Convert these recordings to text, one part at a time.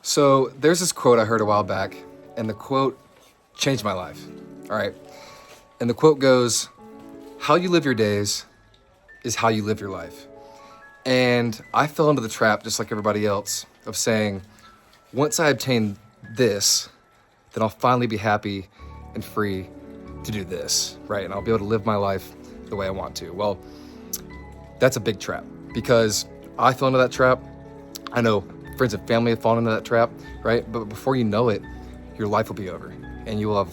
So there's this quote I heard a while back, and the quote changed my life. All right. And the quote goes, "How you live your days is how you live your life." And I fell into the trap, just like everybody else, of saying, once I obtain this, then I'll finally be happy and free to do this, right? And I'll be able to live my life the way I want to. Well, that's a big trap, because I fell into that trap. I know friends and family have fallen into that trap, right? But before you know it, your life will be over and you will have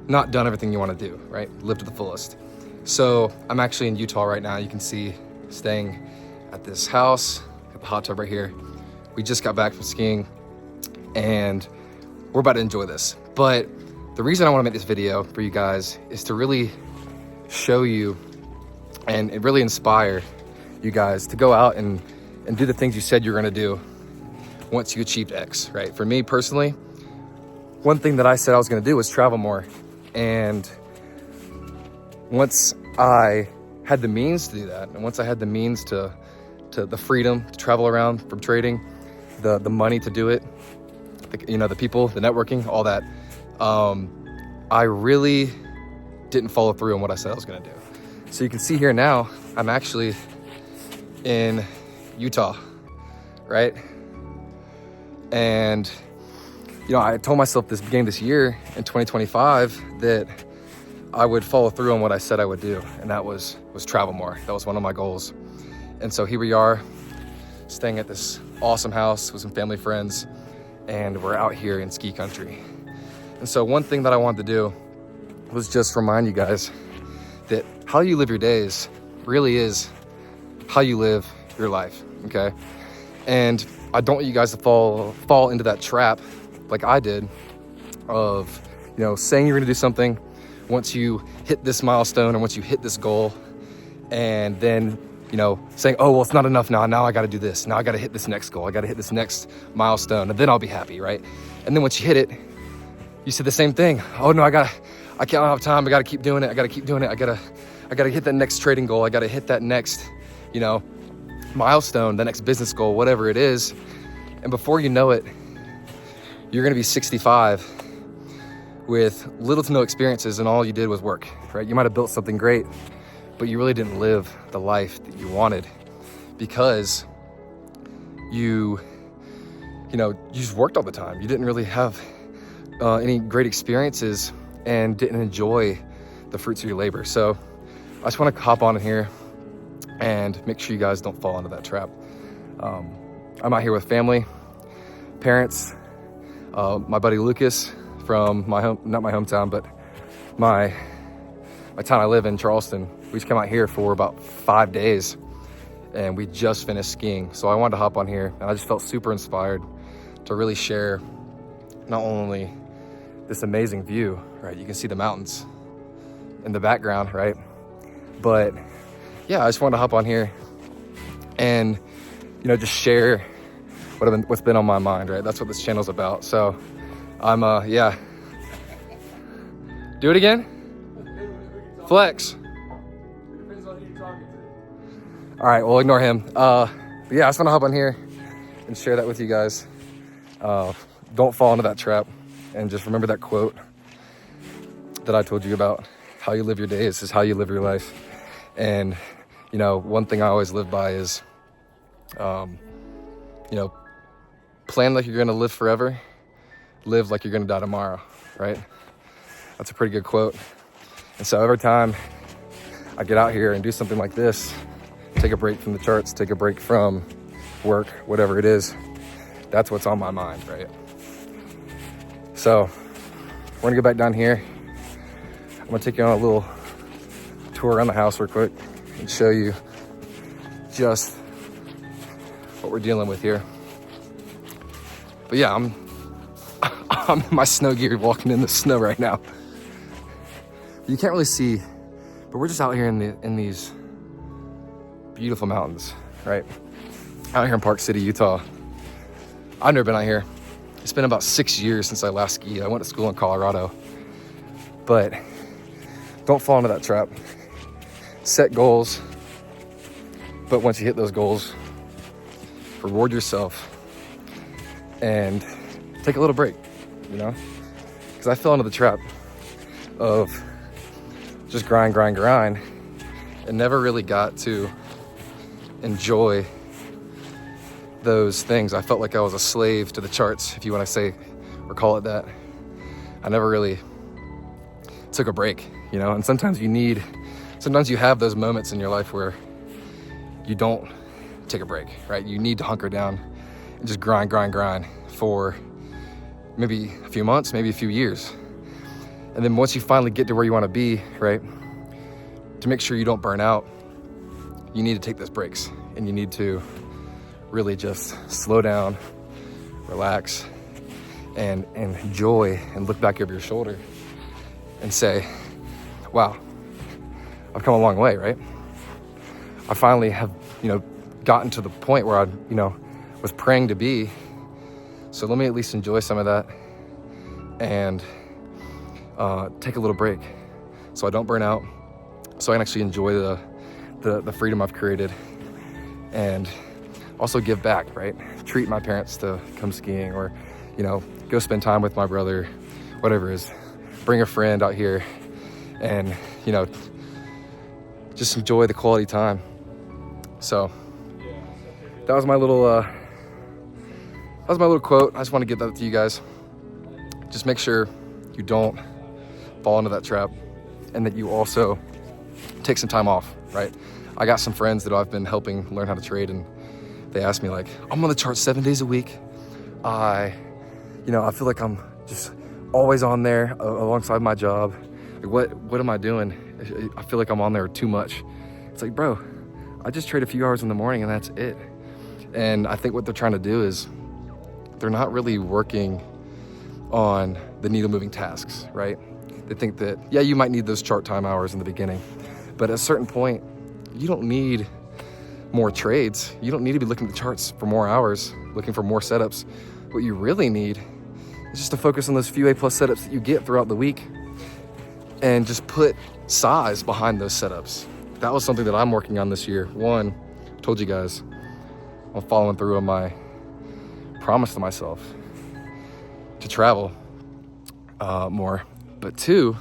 not done everything you want to do, right? Live to the fullest. So I'm actually in Utah right now. You can see staying at this house, got the hot tub right here. We just got back from skiing and we're about to enjoy this. But the reason I want to make this video for you guys is to really show you and really inspire you guys to go out and do the things you said you're going to do once you achieved X, right? For me personally, one thing that I said I was going to do was travel more. And once I had the means to do that, and once I had the means to the freedom to travel around from trading, the money to do it, the people, the networking, all that, I really didn't follow through on what I said I was going to do. So you can see here now, I'm actually in Utah, right? And I told myself this beginning this year in 2025 that I would follow through on what I said I would do, and that was travel more. That was one of my goals. And so here we are, staying at this awesome house with some family friends, and we're out here in ski country. And so one thing that I wanted to do was just remind you guys that how you live your days really is how you live your life, okay? And I don't want you guys to fall into that trap like I did of, saying you're gonna do something once you hit this milestone or once you hit this goal, and then, saying, oh, well, it's not enough now I gotta do this. Now I gotta hit this next goal. I gotta hit this next milestone, and then I'll be happy, right? And then once you hit it, you say the same thing. Oh no, I can't have time. I gotta keep doing it. I gotta hit that next trading goal. I gotta hit that next, milestone, the next business goal, whatever it is. And before you know it, you're gonna be 65 with little to no experiences, and all you did was work, right? You might have built something great, but you really didn't live the life that you wanted because you just worked all the time. You didn't really have any great experiences and didn't enjoy the fruits of your labor. So I just want to hop on in here and make sure you guys don't fall into that trap. I'm out here with family, parents, my buddy Lucas from not my hometown, but my town I live in, Charleston. We just came out here for about 5 days and we just finished skiing. So I wanted to hop on here, and I just felt super inspired to really share not only this amazing view, right? You can see the mountains in the background, right? But yeah, I just wanted to hop on here and, just share what's been on my mind, right? That's what this channel's about. So I'm, do it again? Flex. All right, we'll ignore him. But yeah, I just want to hop on here and share that with you guys. Don't fall into that trap, and just remember that quote that I told you about. How you live your days is how you live your life. And, one thing I always live by is, plan like you're going to live forever, live like you're going to die tomorrow, right? That's a pretty good quote. And so every time I get out here and do something like this, take a break from the charts, take a break from work, whatever it is, that's what's on my mind, right? So we're gonna go back down here. I'm gonna take you on a little tour around the house real quick and show you just what we're dealing with here. But yeah, I'm in my snow gear walking in the snow right now. You can't really see, but we're just out here in these beautiful mountains, right? Out here in Park City, Utah. I've never been out here. It's been about 6 years since I last skied. I went to school in Colorado. But don't fall into that trap. Set goals. But once you hit those goals, reward yourself and take a little break, you know? Because I fell into the trap of just grind, and never really got to enjoy those things. I felt like I was a slave to the charts, if you want to say or call it that. I never really took a break, you know? And sometimes you have those moments in your life where you don't take a break, right? You need to hunker down and just grind for maybe a few months, maybe a few years. And then once you finally get to where you want to be, right, to make sure you don't burn out, you need to take those breaks, and you need to really just slow down, relax, and enjoy, and look back over your shoulder and say, wow, I've come a long way, right? I finally have, gotten to the point where I, was praying to be. So let me at least enjoy some of that and take a little break so I don't burn out, so I can actually enjoy the freedom I've created, and also give back, right? Treat my parents to come skiing, or, go spend time with my brother, whatever it is. Bring a friend out here and, just enjoy the quality time. So that was my little quote. I just want to get that to you guys. Just make sure you don't fall into that trap, and that you also take some time off, right? I got some friends that I've been helping learn how to trade, and they asked me, like, I'm on the chart 7 days a week. I feel like I'm just always on there alongside my job. Like, what am I doing? I feel like I'm on there too much. It's like, bro, I just trade a few hours in the morning and that's it. And I think what they're trying to do is they're not really working on the needle moving tasks, right? They think that, yeah, you might need those chart time hours in the beginning, but at a certain point, you don't need more trades. You don't need to be looking at the charts for more hours, looking for more setups. What you really need is just to focus on those few A+ setups that you get throughout the week, and just put size behind those setups. That was something that I'm working on this year. One, told you guys, I'm following through on my promise to myself to travel more. But two,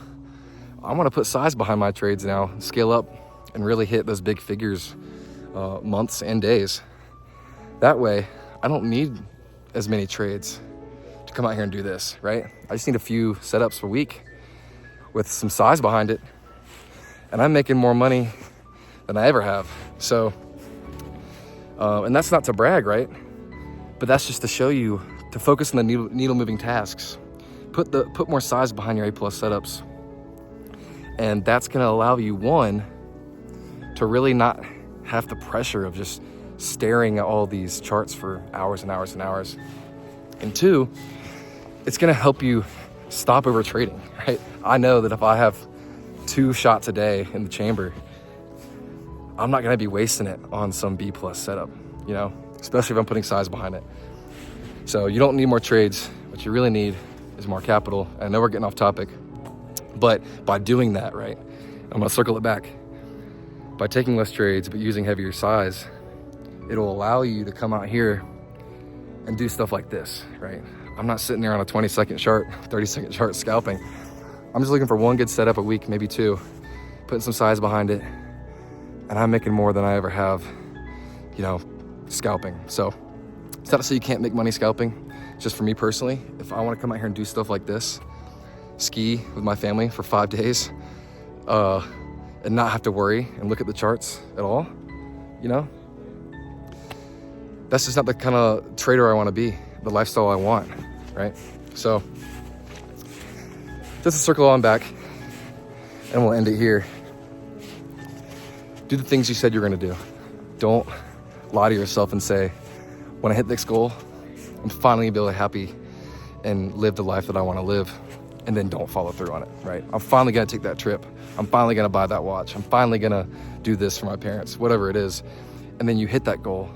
I want to put size behind my trades now, scale up, and really hit those big figures, months and days. That way, I don't need as many trades to come out here and do this, right? I just need a few setups a week with some size behind it, and I'm making more money than I ever have. So, and that's not to brag, right? But that's just to show you to focus on the needle moving tasks. Put more size behind your A+ setups, and that's going to allow you, one, to really not have the pressure of just staring at all these charts for hours and hours and hours, and two, it's going to help you stop over trading, right? I know that if I have 2 shots a day in the chamber, I'm not going to be wasting it on some B+ setup, especially if I'm putting size behind it. So you don't need more trades. What you really need is more capital. I know we're getting off topic, but by doing that, right, I'm going to circle it back. By taking less trades but using heavier size, it'll allow you to come out here and do stuff like this, right? I'm not sitting there on a 20-second chart, 30-second chart scalping. I'm just looking for 1 good setup a week, maybe 2, putting some size behind it, and I'm making more than I ever have, scalping. So it's not to say you can't make money scalping. Just for me personally, if I want to come out here and do stuff like this, ski with my family for 5 days, and not have to worry and look at the charts at all, that's just not the kind of trader I want to be, the lifestyle I want, right? So just to circle on back, and we'll end it here. Do the things you said you're going to do. Don't lie to yourself and say, when I hit this goal, I'm finally going to be able to be happy and live the life that I want to live, and then don't follow through on it, right? I'm finally going to take that trip. I'm finally going to buy that watch. I'm finally going to do this for my parents, whatever it is. And then you hit that goal,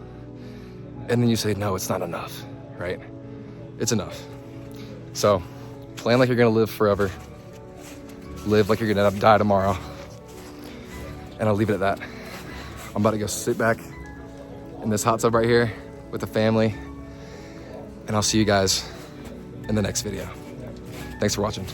and then you say, no, it's not enough, right? It's enough. So plan like you're going to live forever. Live like you're going to die tomorrow. And I'll leave it at that. I'm about to go sit back in this hot tub right here with the family, and I'll see you guys in the next video. Thanks for watching.